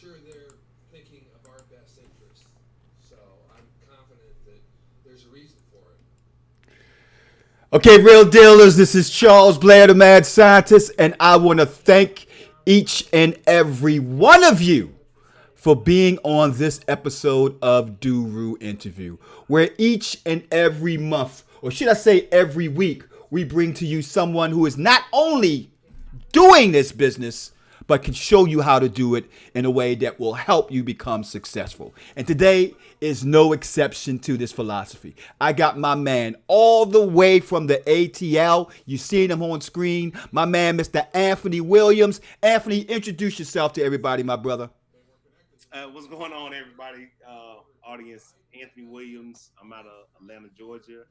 sure they're thinking of our best interests. So I'm confident that there's a reason for it. Okay, real dealers, this is Charles Blair, the mad scientist, and I want to thank each and every one of you for being on this episode of DURU Interview, where each and every month, or should I say every week, we bring to you someone who is not only doing this business, but can show you how to do it in a way that will help you become successful. And today is no exception to this philosophy. I got my man all the way from the ATL. You seen him on screen. My man, Mr. Anthony Williams. Anthony, introduce yourself to everybody, my brother. What's going on, everybody? Audience, Anthony Williams. I'm out of Atlanta, Georgia.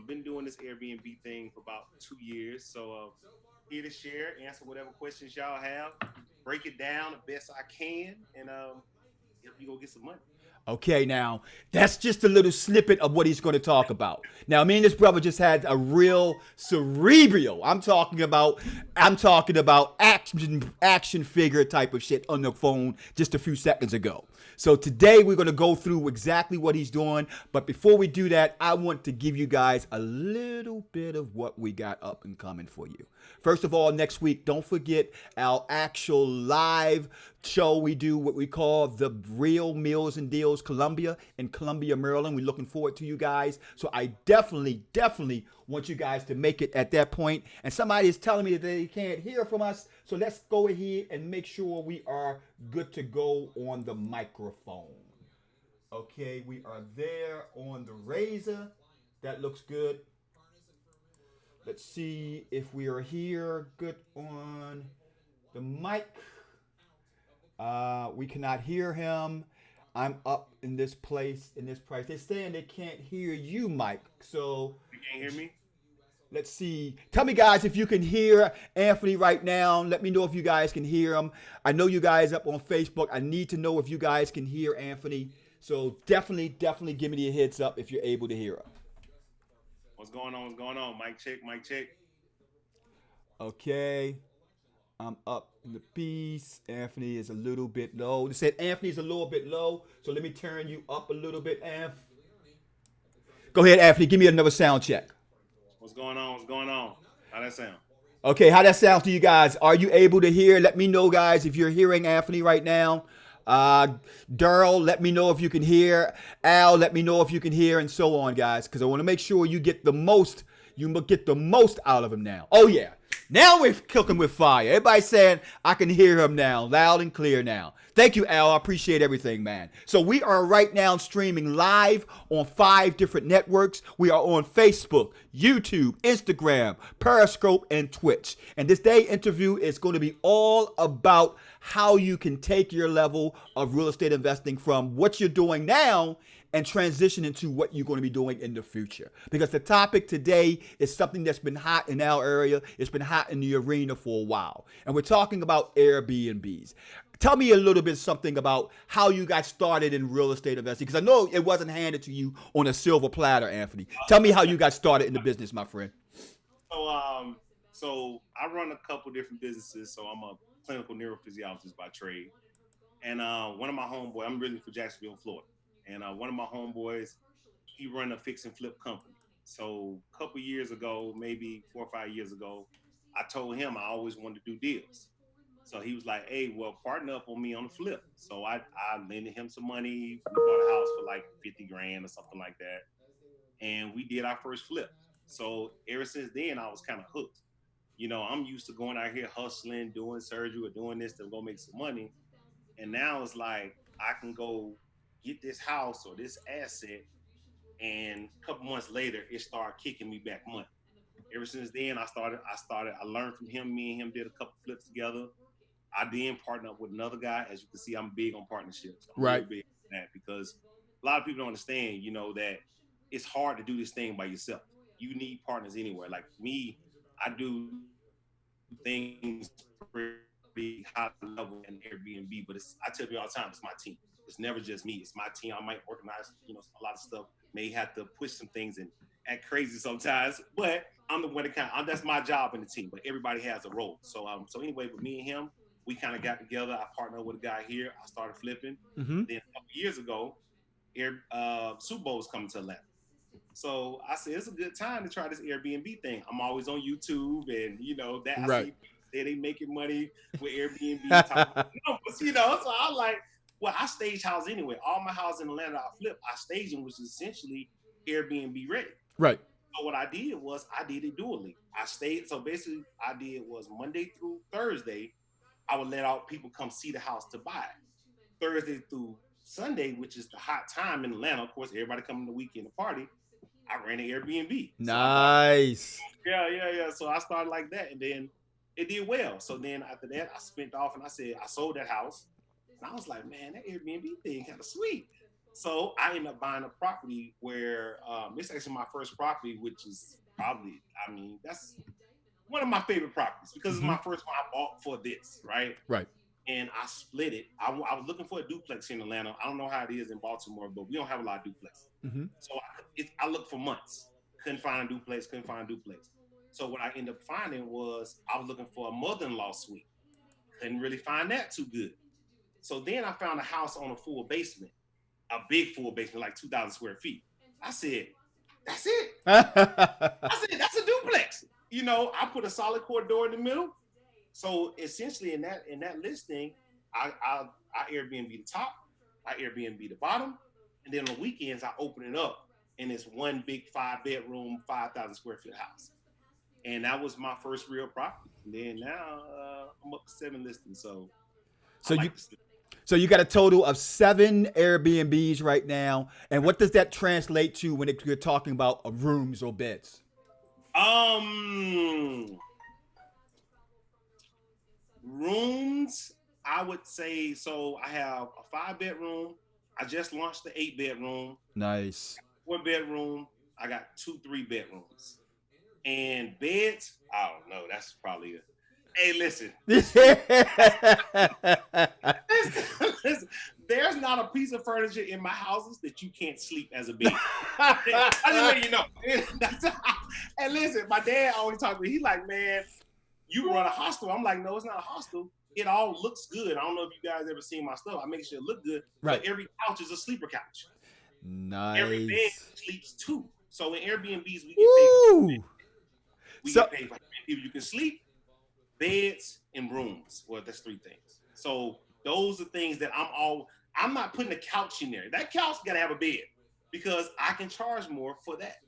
Been doing this Airbnb thing for about 2 years. So here to share, answer whatever questions y'all have, break it down the best I can, and help you go get some money. Okay, now that's just a little snippet of what he's going to talk about. Now, me and this brother just had a real cerebral. I'm talking about action figure type of shit on the phone just a few seconds ago. So today we're going to go through exactly what he's doing. But before we do that, I want to give you guys a little bit of what we got up and coming for you. First of all, next week, don't forget our actual live show. We do what we call the Real Meals and Deals Columbia in Columbia, Maryland. We're looking forward to you guys. So I definitely want you guys to make it at that point. And somebody is telling me that they can't hear from us. So let's go ahead and make sure we are good to go on the microphone. Okay, we are there on the razor. That looks good. Let's see if we are here good on the mic. We cannot hear him. I'm up in this place, in this price. They're saying they can't hear you, Mike. So You can't hear me? let's see. Tell me, guys, if you can hear Anthony right now. Let me know if you guys can hear him. I know you guys up on Facebook. I need to know if you guys can hear Anthony. So definitely give me a heads up if you're able to hear him. What's going on? What's going on? Mic check, mic check. Okay. I'm up in the piece. Anthony is a little bit low. They said Anthony's a little bit low, so let me turn you up a little bit, Anth. Go ahead, Anthony. Give me another sound check. What's going on? What's going on? How that sound? Okay, how that sounds to you guys? Are you able to hear? Let me know, guys, if you're hearing Anthony right now. Uh, Daryl, let me know if you can hear. Al, let me know if you can hear, and so on, guys, because I want to make sure you get the most. You get the most out of him now. Oh yeah, now we're cooking with fire. Everybody's saying I can hear him now, loud and clear now. Thank you, Al. I appreciate everything, man. So we are right now streaming live on 5 different networks. We are on Facebook, YouTube, Instagram, Periscope, and Twitch. And this day interview is going to be all about how you can take your level of real estate investing from what you're doing now and transition into what you're going to be doing in the future. Because the topic today is something that's been hot in our area. It's been hot in the arena for a while. And we're talking about Airbnbs. Tell me a little bit something about how you got started in real estate investing. Because I know it wasn't handed to you on a silver platter, Anthony. Tell me how you got started in the business, my friend. So so I run a couple different businesses. So I'm a clinical neurophysiologist by trade. And one of my homeboys, I'm really from Jacksonville, Florida. And one of my homeboys, he run a fix and flip company. So a couple years ago, maybe 4 or 5 years ago, I told him I always wanted to do deals. So he was like, "Hey, well, partner up on me on the flip." So I lended him some money. We bought a house for like 50 grand or something like that, and we did our first flip. So ever since then, I was kind of hooked. I'm used to going out here hustling, doing surgery, or doing this to go make some money. And now it's like I can go get this house or this asset, and a couple months later, it started kicking me back money. Ever since then, I learned from him. Me and him did a couple flips together. I then partnered up with another guy. As you can see, I'm big on partnerships. I'm real Right. big on that because a lot of people don't understand, that it's hard to do this thing by yourself. You need partners anywhere. Like me, I do things pretty high level in Airbnb, but I tell you all the time, it's my team. It's never just me. It's my team. I might organize, a lot of stuff. May have to push some things and act crazy sometimes, but I'm the one that that's my job in the team. But everybody has a role. So anyway, with me and him, we kind of got together. I partnered with a guy here. I started flipping. Mm-hmm. Then a couple years ago, Super Bowl was coming to Atlanta. So I said, it's a good time to try this Airbnb thing. I'm always on YouTube, and that I Right. see they making money with Airbnb, talking numbers, So I'm like, well, I stage house anyway. All my houses in Atlanta I flip, I stage them, which is essentially Airbnb ready. Right. So what I did was I did it dually. So basically I did was Monday through Thursday, I would let out people come see the house to buy it. Thursday through Sunday, which is the hot time in Atlanta, of course, everybody coming the weekend to party, I ran an Airbnb. Nice. Yeah. So I started like that, and then it did well. So then after that, I spent off, and I said I sold that house, and I was like, man, that Airbnb thing kind of sweet. So I ended up buying a property where this is actually my first property, which is probably, that's one of my favorite properties because it's my first one I bought for this, right? Right. And I split it. I was looking for a duplex in Atlanta. I don't know how it is in Baltimore, but we don't have a lot of duplexes. Mm-hmm. So I looked for months. Couldn't find a duplex. So what I ended up finding was I was looking for a mother-in-law suite. Couldn't really find that too good. So then I found a house on a full basement, a big full basement, like 2,000 square feet. I said, that's it. I said, that's a duplex. I put a solid core door in the middle. So essentially in that listing, I Airbnb the top, I Airbnb the bottom, and then on the weekends I open it up, and it's one big 5-bedroom, 5,000 square foot house. And that was my first real property. And then now I'm up to 7 listings. So you got a total of 7 Airbnbs right now, and what does that translate to when you're talking about rooms or beds? Rooms, I would say, so I have a 5-bedroom. I just launched the 8-bedroom. Nice. 4-bedroom. I got 2 3-bedrooms. And beds, I don't know. That's probably hey, listen. Listen. There's not a piece of furniture in my houses that you can't sleep as a bed. I just let you know. And listen, my dad always talks to me. He's like, man, you run a hostel. I'm like, no, it's not a hostel. It all looks good. I don't know if you guys ever seen my stuff. I make sure it look good. Right. But every couch is a sleeper couch. Nice. Every bed sleeps 2. So in Airbnbs, we get paid. Get paid for if you can sleep, beds, and rooms. Well, that's 3 things. So those are things that I'm not putting a couch in there. That couch got to have a bed because I can charge more for that.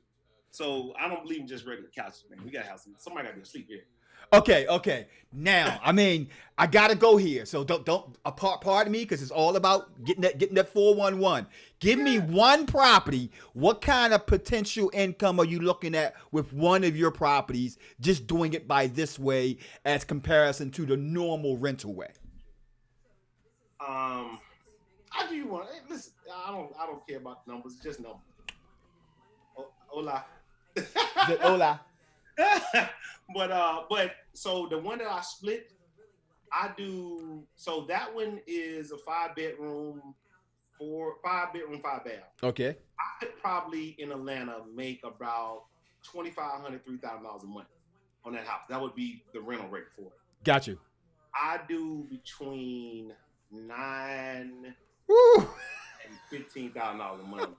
So I don't believe in just regular couches, man. We got to have somebody got to be asleep here. Okay. Now, I gotta go here. So don't pardon me, because it's all about getting that 411. Give me one property. What kind of potential income are you looking at with one of your properties? Just doing it by this way, as comparison to the normal rental way. I do one. Hey, listen, I don't care about numbers. Just numbers. Hola. Hola. But so the one that I split, so that one is a 5-bedroom, 5-bedroom, 5-bath. Okay. I could probably in Atlanta make about $2,500, $3,000 a month on that house. That would be the rental rate for it. Got you. I do between $9,000 and $15,000 a month.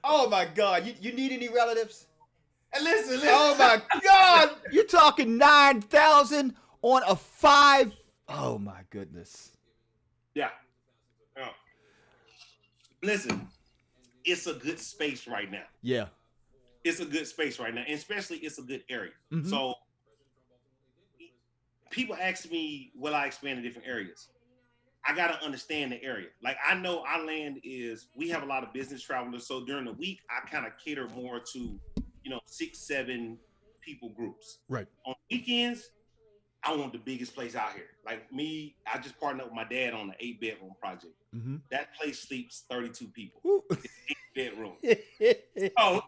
Oh my God! You need any relatives? And listen. Oh my God! You're talking 9,000 on a 5. Oh my goodness. Yeah. Listen, it's a good space right now. Yeah. It's a good space right now, and especially it's a good area. Mm-hmm. So people ask me, will I expand to different areas? I got to understand the area. Like, I know our land we have a lot of business travelers. So during the week, I kind of cater more to, 6, 7 people groups. Right. On weekends, I want the biggest place out here. Like me, I just partnered up with my dad on an 8-bedroom project. Mm-hmm. That place sleeps 32 people. Ooh. It's 8 bedrooms. So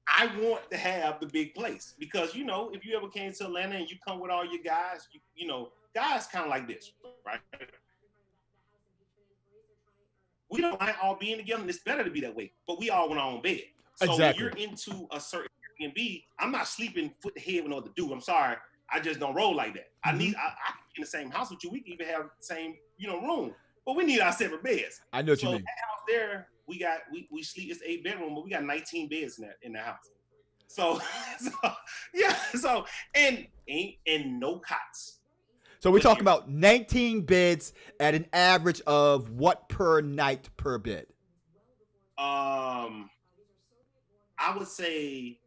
I want to have the big place because, if you ever came to Atlanta and you come with all your guys, guys kind of like this, right? We don't mind all being together, and it's better to be that way. But we all want our own bed. So exactly. When you're into a certain Airbnb, I'm not sleeping foot to head with no other dude. I'm sorry, I just don't roll like that. Mm-hmm. I in the same house with you. We can even have the same, room, but we need our separate beds. I know what So you that mean. house there, we sleep. It's 8 bedroom, but we got 19 beds in that house. So, yeah. So and no cots. So we're talking about 19 beds at an average of what per night per bed? I would say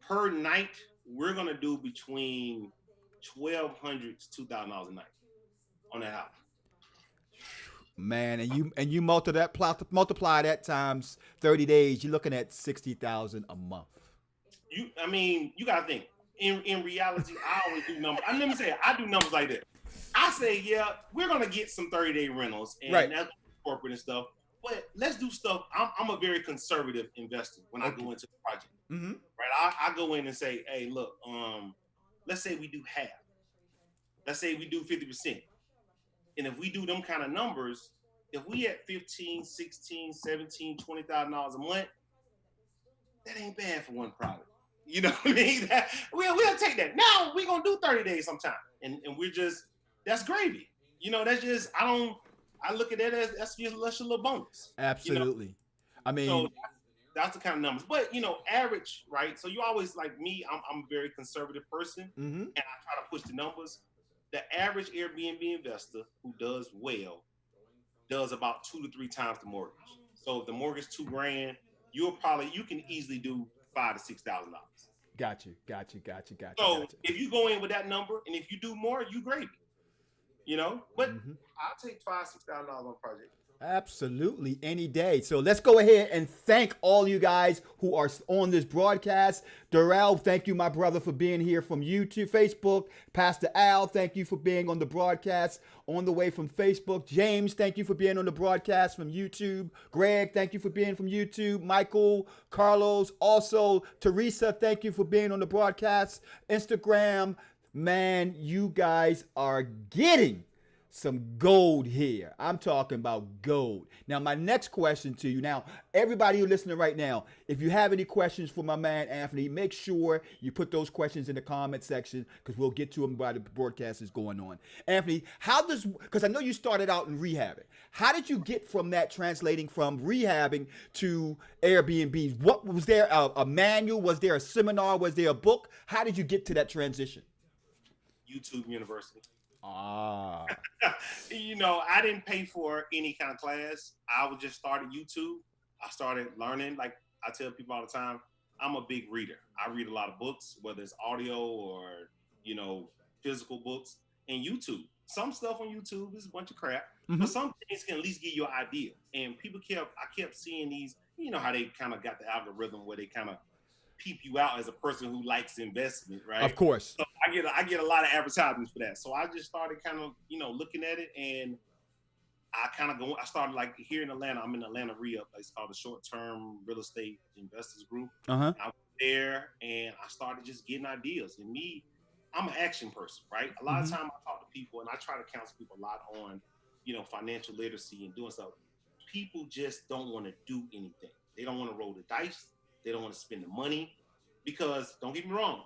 per night we're gonna do between $1,200 to $2,000 a night on that house. Man, and you multiply that times 30 days, you're looking at 60,000 a month. You gotta think. In reality, I always do numbers. Let me say I do numbers like this. I say, yeah, we're gonna get some 30-day rentals and that's corporate and stuff. But let's do stuff. I'm a very conservative investor when I go into the project. Mm-hmm. Right? I go in and say, hey, look, let's say we do half. Let's say we do 50%. And if we do them kind of numbers, if we at 15, 16, 17, $20,000 a month, that ain't bad for one product. You know what I mean? We'll take that. Now we're gonna do 30 days sometime. And we're just, that's gravy. That's just, I look at that as that's just a little bonus. Absolutely. I mean, so that's the kind of numbers. But average, right? So you always, like me, I'm a very conservative person, mm-hmm. and I try to push the numbers. The average Airbnb investor who does well does about 2 to 3 times the mortgage. So if the mortgage $2,000, you can easily do $5,000 to $6,000. Got you. So if you go in with that number, and if you do more, you gravy. But I'll take $5,000 to $6,000 on a project. Absolutely, any day. So let's go ahead and thank all you guys who are on this broadcast. Darrell, thank you, my brother, for being here from YouTube, Facebook. Pastor Al, thank you for being on the broadcast on the way from Facebook. James, thank you for being on the broadcast from YouTube. Greg, thank you for being from YouTube. Michael, Carlos, also Teresa, thank you for being on the broadcast. Instagram, man, you guys are getting some gold here. I'm talking about gold. Now, my next question to you. Now, everybody who's listening right now, if you have any questions for my man Anthony, make sure you put those questions in the comment section because we'll get to them while the broadcast is going on. Anthony, because I know you started out in rehabbing. How did you get from that, translating from rehabbing to Airbnb? What was there a manual? Was there a seminar? Was there a book? How did you get to that transition? YouTube University. I didn't pay for any kind of class. I would just start at YouTube. I started learning. Like I tell people all the time, I'm a big reader. I read a lot of books, whether it's audio or, physical books, and YouTube. Some stuff on YouTube is a bunch of crap, but some things can at least give you an idea. And I kept seeing these, how they kind of got the algorithm where they kind of peep you out as a person who likes investment, right? Of course. So I get a lot of advertisements for that. So I just started kind of, looking at it, and I started like here in Atlanta. I'm in Atlanta Re-Up. It's called the Short-Term Real Estate Investors Group. I went there and I started just getting ideas. And me, I'm an action person, right? A lot of time I talk to people and I try to counsel people a lot on, financial literacy and doing stuff. People just don't want to do anything. They don't want to roll the dice. They don't want to spend the money because, don't get me wrong,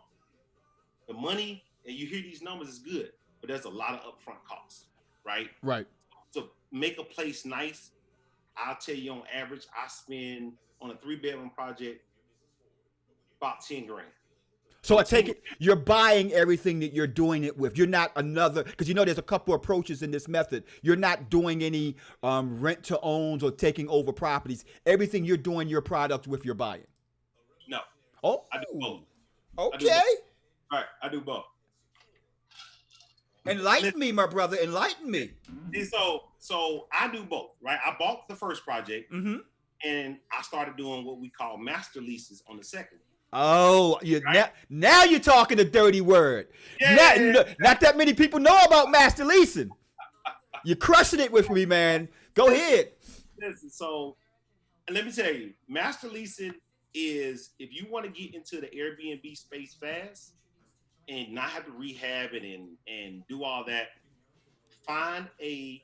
the money, and you hear these numbers, is good, but there's a lot of upfront costs, right? Right. To make a place nice, I'll tell you on average, I spend on a 3-bedroom project about $10,000. So I take it you're buying everything that you're doing it with. You're not because there's a couple approaches in this method. You're not doing any rent to owns or taking over properties. Everything you're doing your product with, you're buying. No. Oh, I do both. Okay. All right, I do both. Enlighten me, my brother. Enlighten me. And so I do both, right? I bought the first project, and I started doing what we call master leases on the second. Oh, right? now you're talking a dirty word. Not that many people know about master leasing. You're crushing it with me, man. Go ahead. Listen, so let me tell you, master leasing is if you want to get into the Airbnb space fast and not have to rehab it and do all that, find a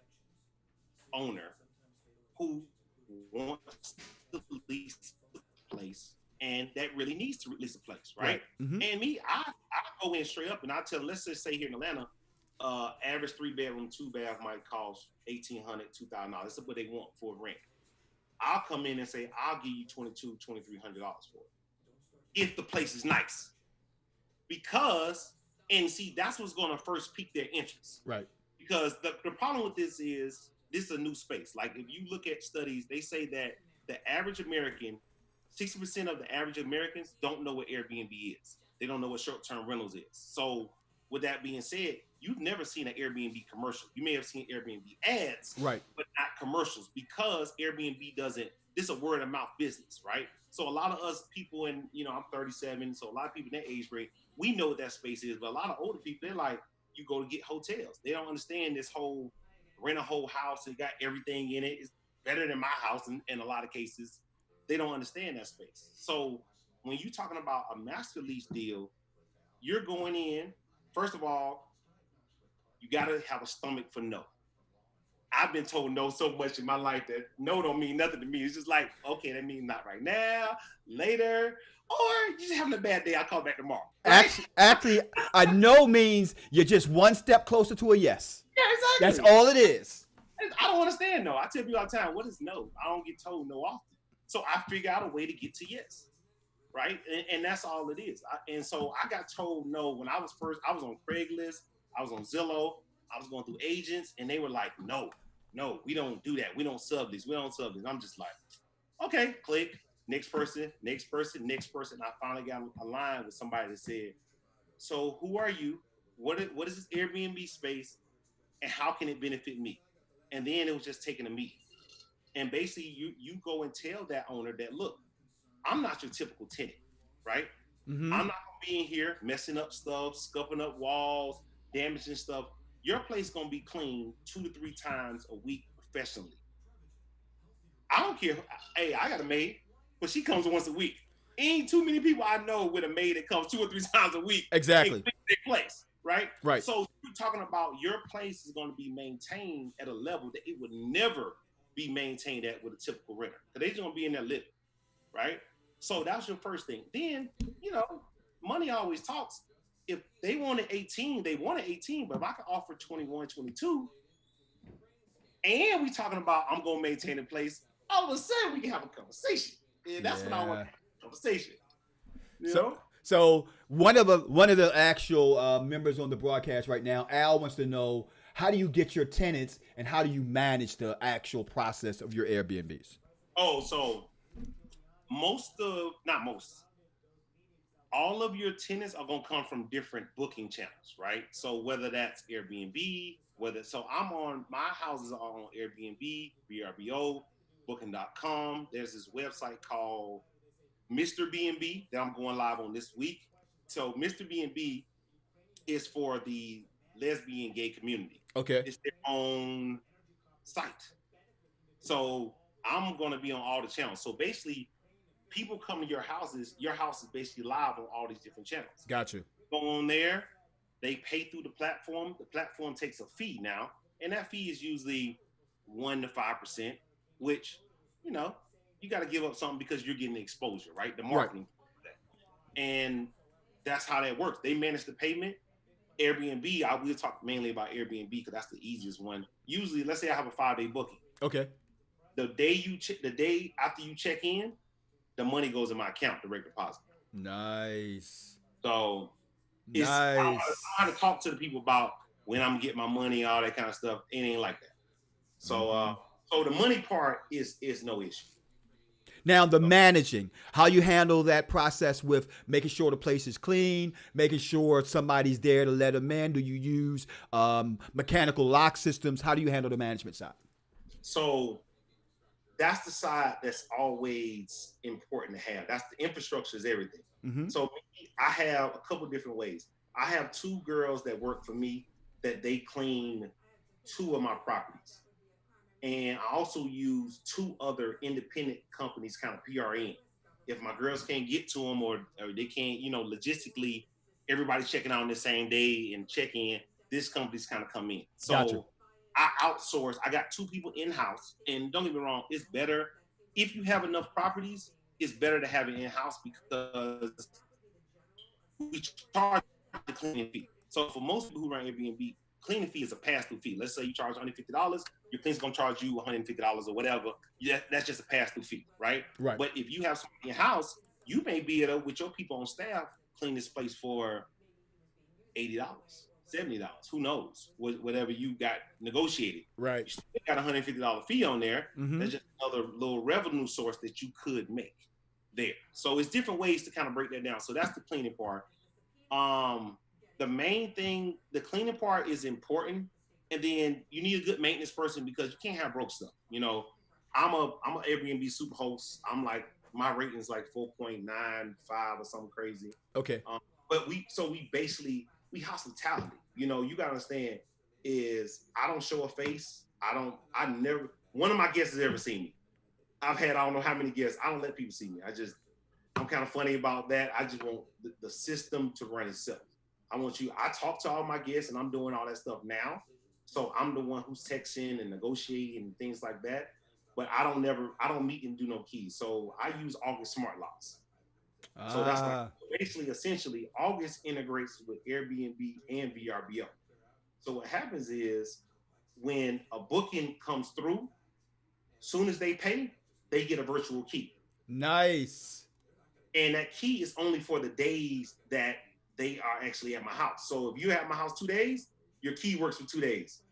owner who wants to lease the place and that really needs to lease a place, right? And me, I go in straight up and I tell them, let's just say here in Atlanta, Average 3-bedroom, 2-bath might cost $1,800, $2,000. That's what they want for rent. I'll come in and say, I'll give you $2,200, $2,300 for it if the place is nice. Because, and see, that's what's going to first pique their interest. Right. Because the problem with this is a new space. Like if you look at studies, they say that the average American, 60% of the average Americans don't know what Airbnb is. They don't know what short-term rentals is. So with that being said, you've never seen an Airbnb commercial. You may have seen Airbnb ads, right, but not commercials, because Airbnb doesn't, this is a word of mouth business, right? So a lot of us people in, I'm 37, so a lot of people in that age range, we know what that space is, but a lot of older people, they're like, you go to get hotels. They don't understand this whole rent a whole house and got everything in it. It's better than my house in a lot of cases. They don't understand that space. So when you're talking about a master lease deal, you're going in, first of all, you got to have a stomach for no. I've been told no so much in my life that no don't mean nothing to me. It's just like, okay, that means not right now, later, or you're just having a bad day. I'll call back tomorrow. Right? Actually, a no means you're just one step closer to a yes. Yeah, exactly. That's all it is. I don't understand no. I tell people all the time, what is no? I don't get told no often. So I figure out a way to get to yes, right? And that's all it is. And so I got told no when I was on Craigslist, I was on Zillow, I was going through agents, and they were like, no, we don't do that. We don't sub this. I'm just like, okay, click, next person. I finally got a line with somebody that said, so who are you? What is this Airbnb space? And how can it benefit me? And then it was just taking a meeting. And basically you go and tell that owner that, look, I'm not your typical tenant, right? Mm-hmm. I'm not gonna be in here messing up stuff, scuffing up walls, damaging stuff. Your place is gonna be cleaned 2 to 3 times a week professionally. I don't care. Hey, I got a maid, but she comes once a week. Ain't too many people I know with a maid that comes 2 or 3 times a week. Exactly. Their place, right? Right. So you're talking about your place is going to be maintained at a level that it would never be maintained at with a typical renter. Because they're just going to be in there living, right? So that's your first thing. Then, money always talks. If they wanted 18, they wanted 18, but if I can offer 21, 22, and we talking about I'm going to maintain a place, all of a sudden we can have a conversation. And that's what I want to have, a conversation. You know? So one of the actual members on the broadcast right now, Al, wants to know, how do you get your tenants and how do you manage the actual process of your Airbnbs? Oh, so all of your tenants are going to come from different booking channels, right? So whether that's Airbnb, my houses are on Airbnb, VRBO, Booking.com. There's this website called Mr. B&B that I'm going live on this week. So Mr. B&B is for the lesbian gay community. Okay. It's their own site. So I'm going to be on all the channels. So basically, people come to your house is basically live on all these different channels. Gotcha. Go on there, they pay through the platform. The platform takes a fee now, and that fee is usually 1 to 5%, which, you got to give up something because you're getting the exposure, right? The marketing. Right. And that's how that works. They manage the payment. Airbnb, I will talk mainly about Airbnb because that's the easiest one. Usually, let's say I have a 5-day booking. Okay. The day after you check in, the money goes in my account, direct deposit. Nice. So nice. I have to talk to the people about when I'm getting my money, all that kind of stuff. It ain't like that. So so the money part is no issue. Now the managing, how you handle that process with making sure the place is clean, making sure somebody's there to let them in. Do you use mechanical lock systems? How do you handle the management side? So that's the side that's always important to have. That's the infrastructure is everything. Mm-hmm. So I have a couple different ways. I have 2 girls that work for me that they clean 2 of my properties. And I also use 2 other independent companies, kind of PRN. If my girls can't get to them or they can't, logistically, everybody's checking out on the same day and check in, this company's kind of come in. So gotcha. I outsource. I got 2 people in-house. And don't get me wrong, it's better. If you have enough properties, it's better to have it in-house because we charge the cleaning fee. So for most people who run Airbnb, cleaning fee is a pass-through fee. Let's say you charge $150, your cleaner's gonna charge you $150 or whatever. Yeah, that's just a pass-through fee, right? Right. But if you have someone in your house, you may be able to, with your people on staff, clean this place for $80, $70, who knows? Whatever you got negotiated. Right. You still got a $150 fee on there. Mm-hmm. That's just another little revenue source that you could make there. So it's different ways to kind of break that down. So that's the cleaning part. The main thing, the cleaning part is important, and then you need a good maintenance person because you can't have broke stuff. You know, I'm a Airbnb super host. I'm like, my rating is like 4.95 or something crazy. Okay. But we basically hospitality. You know, you gotta understand is I don't show a face. I never, one of my guests has ever seen me. I've had I don't know how many guests. I don't let people see me. I'm kind of funny about that. I just want the system to run itself. I talk to all my guests and I'm doing all that stuff now. So I'm the one who's texting and negotiating and things like that. But I don't meet and do no keys. So I use August Smart Locks. So that's basically, essentially, August integrates with Airbnb and VRBO. So what happens is when a booking comes through, soon as they pay, they get a virtual key. Nice. And that key is only for the days that they are actually at my house. So if you're at my house 2 days, your key works for 2 days.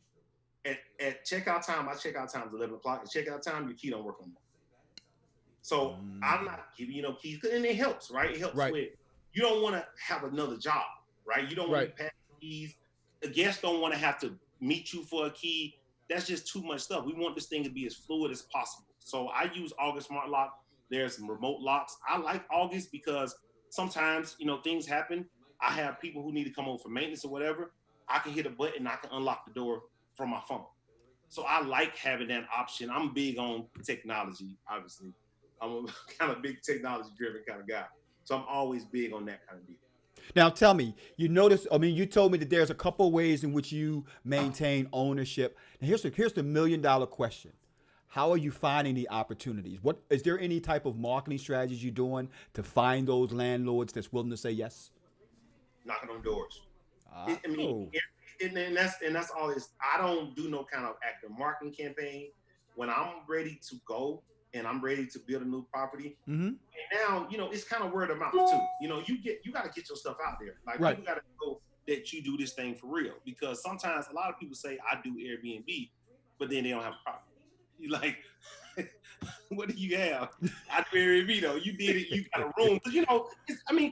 At checkout time, my checkout time is 11 o'clock. At checkout time, your key don't work no more. So I'm not giving you no keys, and it helps, right? It helps with, you don't want to have another job, right? You don't want to pass keys. The guests don't want to have to meet you for a key. That's just too much stuff. We want this thing to be as fluid as possible. So I use August Smart Lock. There's some remote locks. I like August because sometimes, you know, things happen. I have people who need to come over for maintenance or whatever. I can hit a button and I can unlock the door from my phone. So I like having that option. I'm big on technology, obviously. I'm a kind of big technology-driven kind of guy. So I'm always big on that kind of deal. Now tell me, you told me that there's a couple ways in which you maintain ownership. And here's the $1 million question. How are you finding the opportunities? What is there any type of marketing strategies you're doing to find those landlords that's willing to say yes? Knocking on doors. I mean, and that's all this. I don't do no kind of active marketing campaign. When I'm ready to go and I'm ready to build a new property, and now, you know, it's kind of word of mouth too. You know, you got to get your stuff out there. Like, people got to know that you do this thing for real, because sometimes a lot of people say I do Airbnb, but then they don't have a property. You like, what do you have? I do Airbnb though. You did it. You got a room. You know,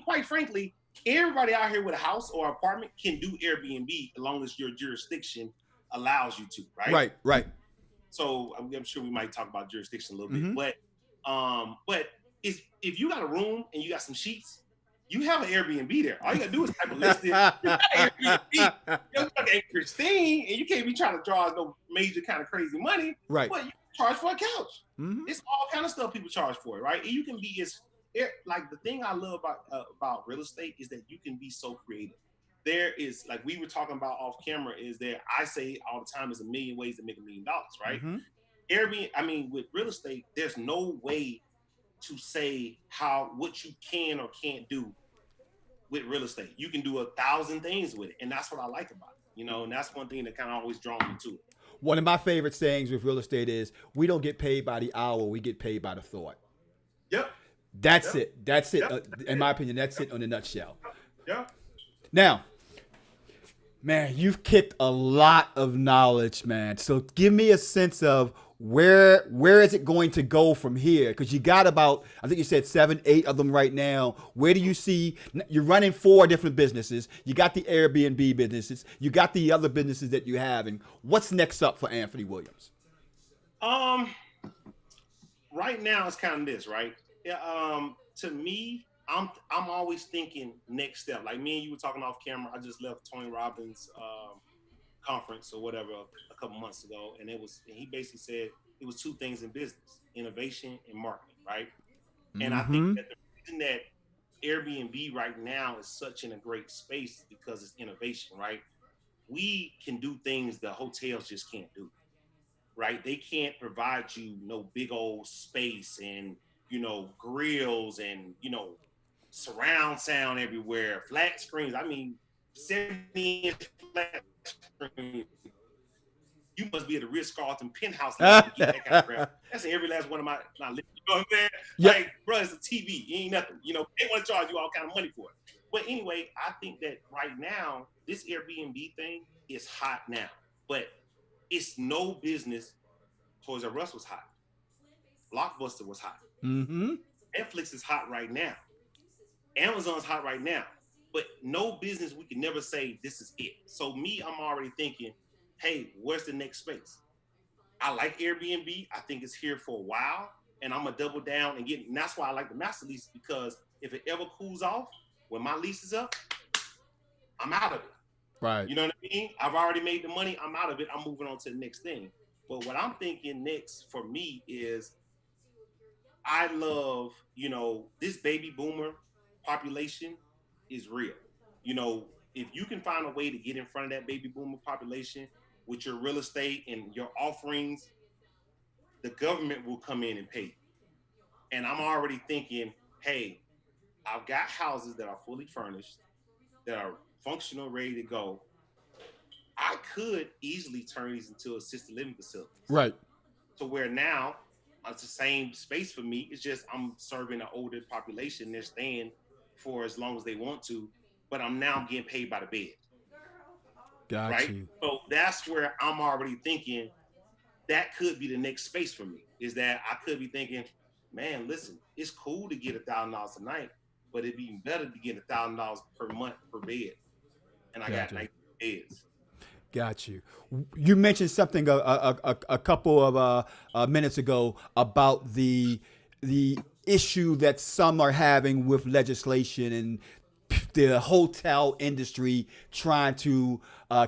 quite frankly, everybody out here with a house or apartment can do Airbnb as long as your jurisdiction allows you to, right? Right. So I'm sure we might talk about jurisdiction a little bit, but if you got a room and you got some sheets, you have an Airbnb there. All you gotta do is type a listing. Airbnb. You look like Christine, and you can't be trying to draw no major kind of crazy money. Right. But you charge for a couch. It's all kind of stuff people charge for, right? And you can be like, the thing I love about real estate is that you can be so creative. There is, like we were talking about off camera, is that I say all the time, there's a million ways to make $1 million, right? Airbnb, with real estate, there's no way to say what you can or can't do with real estate. You can do 1,000 things with it, and that's what I like about it, you know. And that's one thing that kind of always drawn me to it. One of my favorite sayings with real estate is, we don't get paid by the hour, we get paid by the thought. Yep. That's it. In my opinion, that's it on a nutshell. Yeah. Now, man, you've kicked a lot of knowledge, man. So give me a sense of where is it going to go from here? Because you got about, I think you said 7, 8 of them right now. Where do you see, you're running 4 different businesses. You got the Airbnb businesses. You got the other businesses that you have. And what's next up for Anthony Williams? Right now it's kind of this, right? Yeah. To me, I'm always thinking next step. Like me and you were talking off camera. I just left Tony Robbins' conference or whatever a couple months ago, and he basically said it was 2 things in business: innovation and marketing, right? And I think that the reason that Airbnb right now is such in a great space is because it's innovation, right? We can do things the hotels just can't do, right? They can't provide you no big old space and, you know, grills and, you know, surround sound everywhere, flat screens. I mean, 70-inch flat you must be at the Ritz-Carlton penthouse level to get that kind of crap. That's in every last one of my lists. You know what I'm saying? Yep. Like, bro, it's a TV. It ain't nothing. You know, they want to charge you all kind of money for it. But anyway, I think that right now, this Airbnb thing is hot now. But it's no business. Toys R Us was hot. Blockbuster was hot. Mm-hmm. Netflix is hot right now. Amazon's hot right now. But no business we can never say this is it. So me, I'm already thinking, hey, where's the next space? I like Airbnb. I think it's here for a while. And I'm going to double down and get, and that's why I like the master lease, because if it ever cools off, when my lease is up, I'm out of it. Right. You know what I mean? I've already made the money. I'm out of it. I'm moving on to the next thing. But what I'm thinking next for me is I love, you know, this baby boomer population is real. You know, if you can find a way to get in front of that baby boomer population with your real estate and your offerings, the government will come in and pay you. And I'm already thinking, hey, I've got houses that are fully furnished, that are functional, ready to go. I could easily turn these into assisted living facilities. Right. To where now it's the same space for me. It's just I'm serving an older population. They're staying for as long as they want to, but I'm now getting paid by the bed. Got right? you. So that's where I'm already thinking that could be the next space for me, is that I could be thinking, man, listen, it's cool to get $1,000 a night, but it'd be even better to get $1,000 per month per bed. And I got 19 beds. Got you. You mentioned something a couple of minutes ago about the issue that some are having with legislation and the hotel industry trying to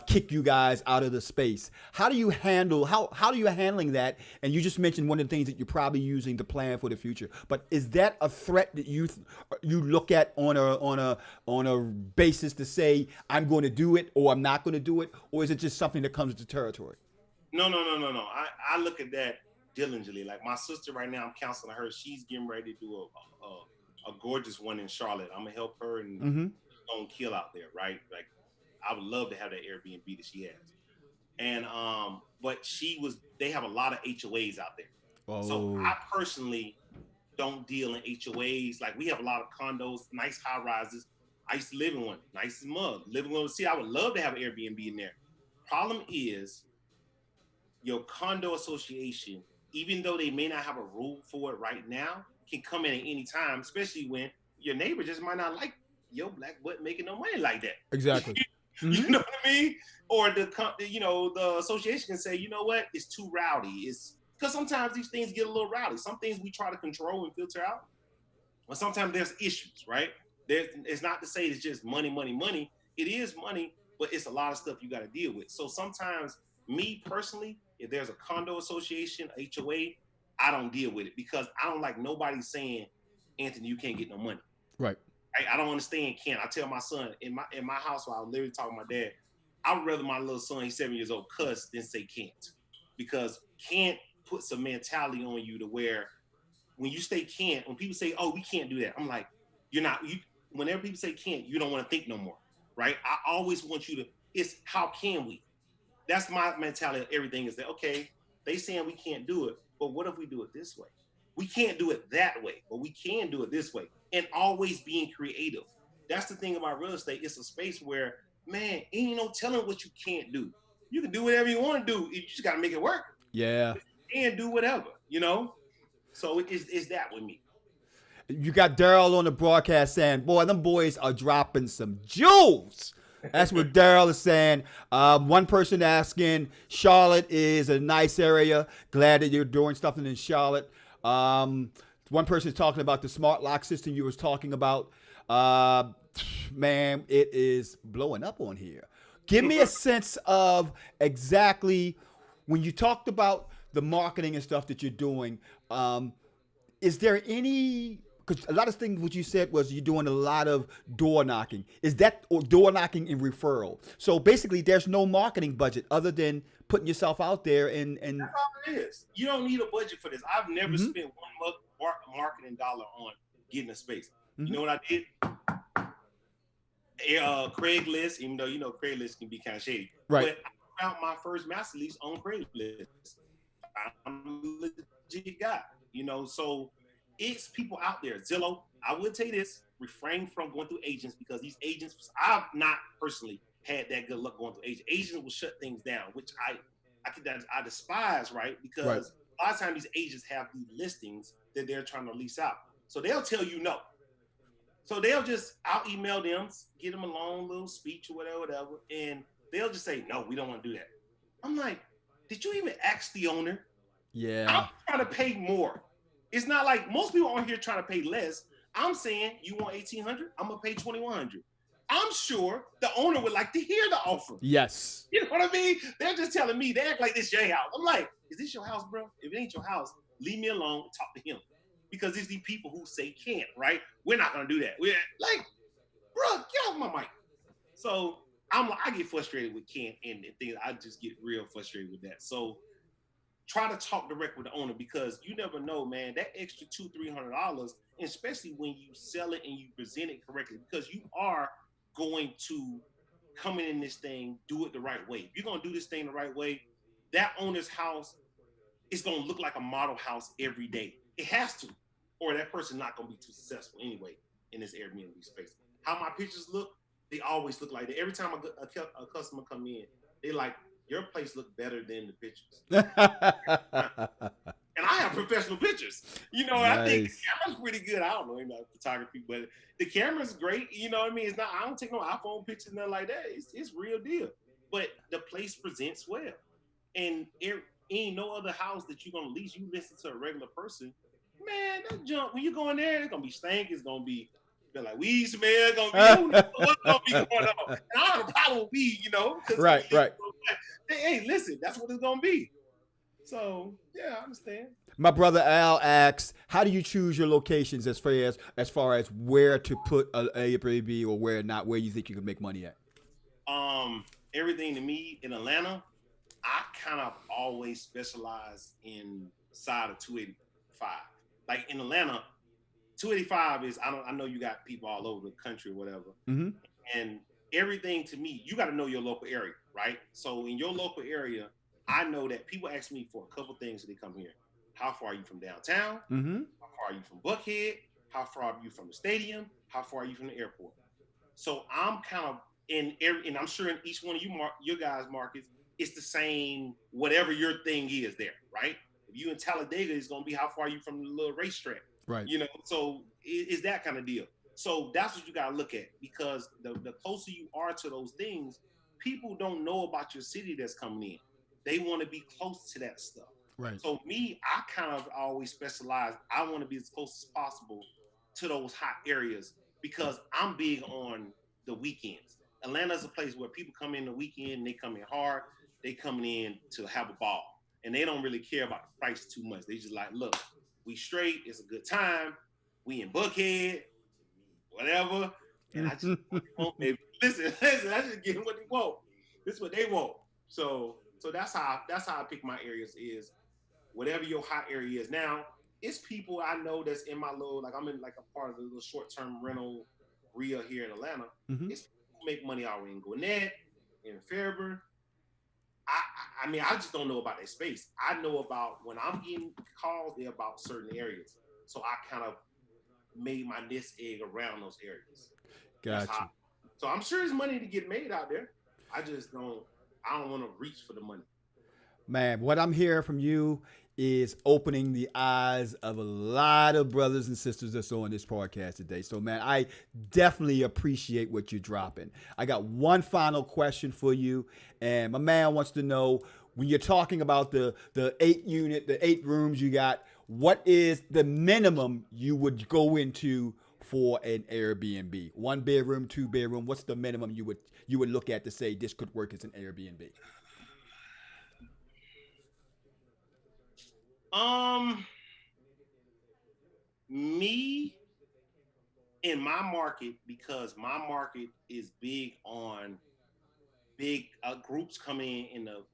kick you guys out of the space. How do you handle how are you handling that? And you just mentioned one of the things that you're probably using to plan for the future. But is that a threat that you look at on a basis to say I'm going to do it or I'm not going to do it, or is it just something that comes with the territory? No. I look at that diligently. Like my sister right now, I'm counseling her. She's getting ready to do a gorgeous one in Charlotte. I'm gonna help her and gonna kill out there, right? Like I would love to have that Airbnb that she has. And but they have a lot of HOAs out there. Oh. So I personally don't deal in HOAs. Like we have a lot of condos, nice high rises. I used to live in one, nice as mug, living on the sea. I would love to have an Airbnb in there. Problem is your condo association, even though they may not have a rule for it right now, can come in at any time, especially when your neighbor just might not like your black butt making no money like that. Exactly. You know what I mean? Or the association can say, you know what, it's too rowdy. It's because sometimes these things get a little rowdy. Some things we try to control and filter out, but sometimes there's issues, right? It's not to say it's just money. It is money, but it's a lot of stuff you got to deal with. So sometimes, me personally, if there's a condo association, HOA, I don't deal with it because I don't like nobody saying, Anthony, you can't get no money. Right. I don't understand can't. I tell my son in my house while I was literally talking to my dad, I would rather my little son, he's 7 years old, cuss than say can't. Because can't puts a mentality on you to where when you say can't, when people say, oh, we can't do that, I'm like, whenever people say can't, you don't want to think no more. Right? I always want you to, it's how can we? That's my mentality of everything is that, okay, they saying we can't do it, but what if we do it this way? We can't do it that way, but we can do it this way. And always being creative. That's the thing about real estate. It's a space where, man, ain't no telling what you can't do. You can do whatever you want to do. You just got to make it work. Yeah. And do whatever, you know? So it's that with me. You got Daryl on the broadcast saying, boy, them boys are dropping some jewels. That's what Daryl is saying. One person asking, Charlotte is a nice area. Glad that you're doing something in Charlotte. One person is talking about the smart lock system you was talking about. Man, it is blowing up on here. Give me a sense of exactly when you talked about the marketing and stuff that you're doing. Is there any, because a lot of things what you said was you're doing a lot of door knocking. Is that or door knocking and referral? So basically there's no marketing budget other than putting yourself out there and that's all it is. You don't need a budget for this. I've never spent one marketing dollar on getting a space. You know what I did? Craigslist, even though Craigslist can be kind of shady, Right. but I found my first master lease on Craigslist. I'm a legit guy, so it's people out there. Zillow, I would tell you this: refrain from going through agents because these agents, I've not personally had that good luck going through agents. Agents will shut things down, which I despise, right? Right. Because a lot of times these agents have these listings that they're trying to lease out, so they'll tell you no. So I'll email them, get them a long little speech or whatever, and they'll just say, no, we don't want to do that. I'm like, did you even ask the owner? I'm Yeah. trying to pay more. It's not like most people on here trying to pay less. I'm saying you want 1,800, I'm gonna pay 2,100. I'm sure the owner would like to hear the offer. Yes. You know what I mean? They're just telling me they act like this your house. I'm like, is this your house, bro? If it ain't your house, leave me alone and talk to him. Because there's these people who say can't, right? We're not gonna do that. We're like, bro, get off my mic. So I get frustrated with can't and things. I just get real frustrated with that. So try to talk direct with the owner because you never know, man. That extra $200-300, especially when you sell it and you present it correctly, because you are going to come in this thing, do it the right way. If you're gonna do this thing the right way, that owner's house is gonna look like a model house every day. It has to, or that person's not gonna be too successful anyway in this Airbnb space. How my pictures look, they always look like that. Every time a customer come in, they like your place look better than the pictures. And I have professional pictures. I think the Nice. camera's pretty good. I don't know about photography, but the camera's great. You know what I mean? It's not. I don't take no iPhone pictures, nothing like that. It's real deal. But the place presents well, and it ain't no other house that you're gonna lease. You listen to a regular person, man. That junk when you go in there, it's gonna be stank. It's gonna be like weed smell. It's gonna be who knows what's gonna be going on. And I don't have a problem with weed, because Right. Right. hey, listen, that's what it's gonna be. So yeah, I understand. My brother Al asks, how do you choose your locations as far as where to put a Airbnb or where not, where you think you can make money at? Everything to me in Atlanta, I kind of always specialize in side of 285. Like in Atlanta, 285 is I know you got people all over the country or whatever. Mm-hmm. And everything to me, you got to know your local area, right? So in your local area, I know that people ask me for a couple things when they come here. How far are you from downtown? Mm-hmm. How far are you from Buckhead? How far are you from the stadium? How far are you from the airport? So I'm kind of and I'm sure in each one of your guys' markets, it's the same, whatever your thing is there, right? If you in Talladega, it's gonna be how far are you from the little racetrack, Right. So it's that kind of deal. So that's what you gotta look at because the closer you are to those things, people don't know about your city that's coming in. They want to be close to that stuff. Right. So me, I kind of always specialize. I want to be as close as possible to those hot areas because I'm big on the weekends. Atlanta's a place where people come in the weekend and they come in hard. They coming in to have a ball. And they don't really care about the price too much. They just like, look, we straight, it's a good time. We in Buckhead, whatever. And I just want, baby. Listen, I just give them what they want. This is what they want. So that's how I pick my areas is whatever your hot area is. Now, it's people I know that's in my little, like I'm in like a part of the little short-term rental RIA here in Atlanta. Mm-hmm. It's people who make money already in Gwinnett, in Fairburn. I mean, I just don't know about their space. I know about when I'm getting calls, they're about certain areas. So I kind of made my nest egg around those areas. That's Got how. you. So I'm sure there's money to get made out there. I just don't. I don't want to reach for the money. Man, what I'm hearing from you is opening the eyes of a lot of brothers and sisters that's on this podcast today. So, man, I definitely appreciate what you're dropping. I got one final question for you, and my man wants to know when you're talking about the 8 unit, the 8 rooms you got, what is the minimum you would go into for an Airbnb? 1 bedroom, 2 bedroom. What's the minimum you would look at to say this could work as an Airbnb? Um, Me in my market because my market is big on big groups coming in the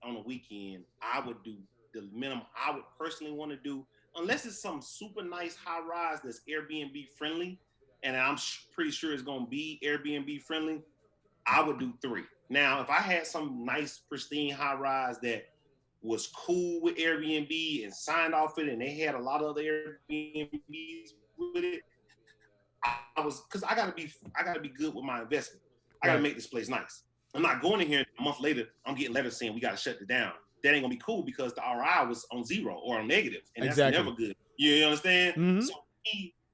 on the weekend. I would do the minimum I would personally want to do, unless it's some super nice high rise that's Airbnb friendly. and I'm pretty sure it's going to be Airbnb friendly, I would do 3. Now, if I had some nice, pristine high rise that was cool with Airbnb and signed off it, and they had a lot of other Airbnbs with it, because I gotta be good with my investment. I gotta make this place nice. I'm not going in here a month later, I'm getting letters saying we gotta shut it down. That ain't gonna be cool because the ROI was on 0 or on negative, and that's never good. You understand? Mm-hmm. So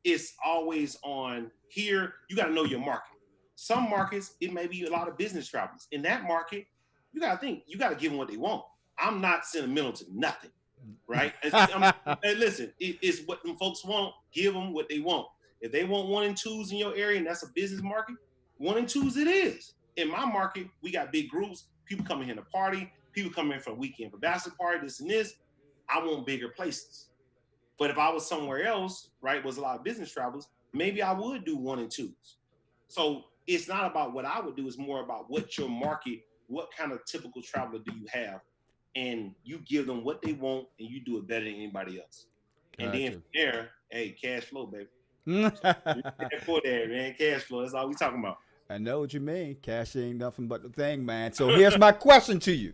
it's always on here. You gotta know your market. Some markets, it may be a lot of business travelers. In that market, you gotta think, you gotta give them what they want. I'm not sentimental to nothing, right? Hey, listen, it's what them folks want. Give them what they want. If they want 1 and 2s in your area and that's a business market, 1 and 2s it is. In my market, we got big groups. People coming here to party. People coming in for a weekend for bachelor party, this and this. I want bigger places. But if I was somewhere else, right, was a lot of business travelers, maybe I would do 1 and 2s. So it's not about what I would do. It's more about what your market, what kind of typical traveler do you have? And you give them what they want and you do it better than anybody else. Gotcha. And then from there, hey, cash flow, baby. For there, man. Cash flow. That's all we talking about. I know what you mean. Cash ain't nothing but the thing, man. So here's my question to you.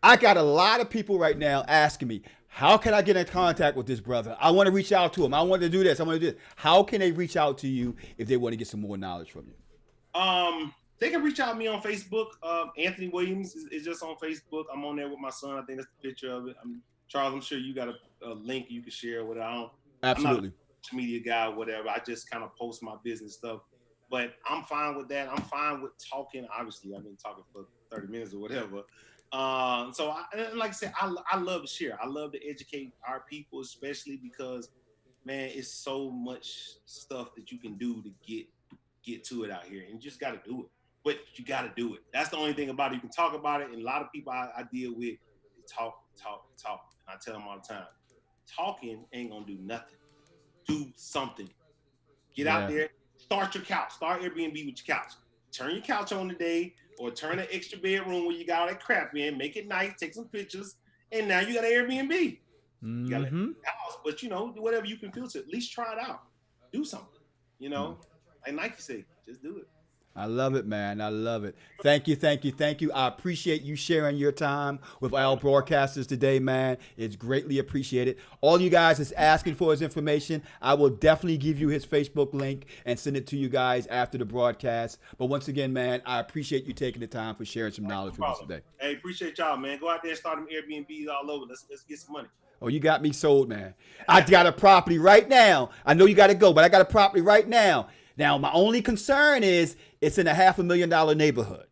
I got a lot of people right now asking me, how can I get in contact with this brother? I want to reach out to him. I want to do this. I want to do this. How can they reach out to you if they want to get some more knowledge from you? They can reach out to me on Facebook. Anthony Williams is just on Facebook. I'm on there with my son. I think that's the picture of it. Charles, I'm sure you got a link you can share with it. Absolutely. I'm not a social media guy or whatever. I just kind of post my business stuff. But I'm fine with that. I'm fine with talking. Obviously, I've been talking for 30 minutes or whatever. So, like I said, I love to share. I love to educate our people, especially because, man, it's so much stuff that you can do to get to it out here. And you just got to do it. But you got to do it. That's the only thing about it. You can talk about it. And a lot of people I deal with, they talk. And I tell them all the time, talking ain't going to do nothing. Do something. Get out there. Start your couch. Start Airbnb with your couch. Turn your couch on today or turn an extra bedroom where you got all that crap in. Make it nice. Take some pictures. And now you got an Airbnb. Mm-hmm. You got a house. But, do whatever you can feel to. At least try it out. Do something. Like Nike said, just do it. I love it, man. I love it. Thank you. I appreciate you sharing your time with our broadcasters today, man. It's greatly appreciated. All you guys is asking for his information. I will definitely give you his Facebook link and send it to you guys after the broadcast. But once again, man, I appreciate you taking the time for sharing some knowledge with us today. Hey, appreciate y'all, man. Go out there and start them Airbnbs all over. Let's get some money. Oh, you got me sold, man. I got a property right now. I know you got to go, but I got a property right now. Now, my only concern is it's in a $500,000 neighborhood.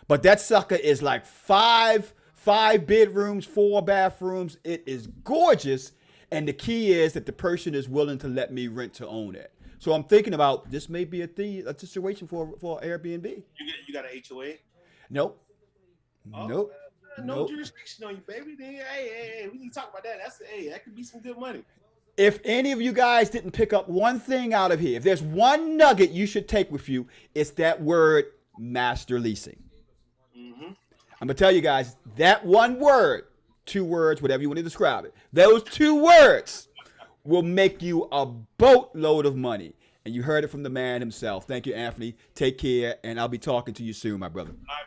But that sucker is like five bedrooms, 4 bathrooms. It is gorgeous. And the key is that the person is willing to let me rent to own it. So I'm thinking about this may be a situation for Airbnb. You got an HOA? Nope. Oh, nope. No jurisdiction on you, baby. Then, hey, we need to talk about that. That could be some good money. If any of you guys didn't pick up one thing out of here, if there's one nugget you should take with you, it's that word master leasing. Mm-hmm. I'm going to tell you guys that one word, 2 words, whatever you want to describe it, those 2 words will make you a boatload of money. And you heard it from the man himself. Thank you, Anthony. Take care, and I'll be talking to you soon, my brother. All right.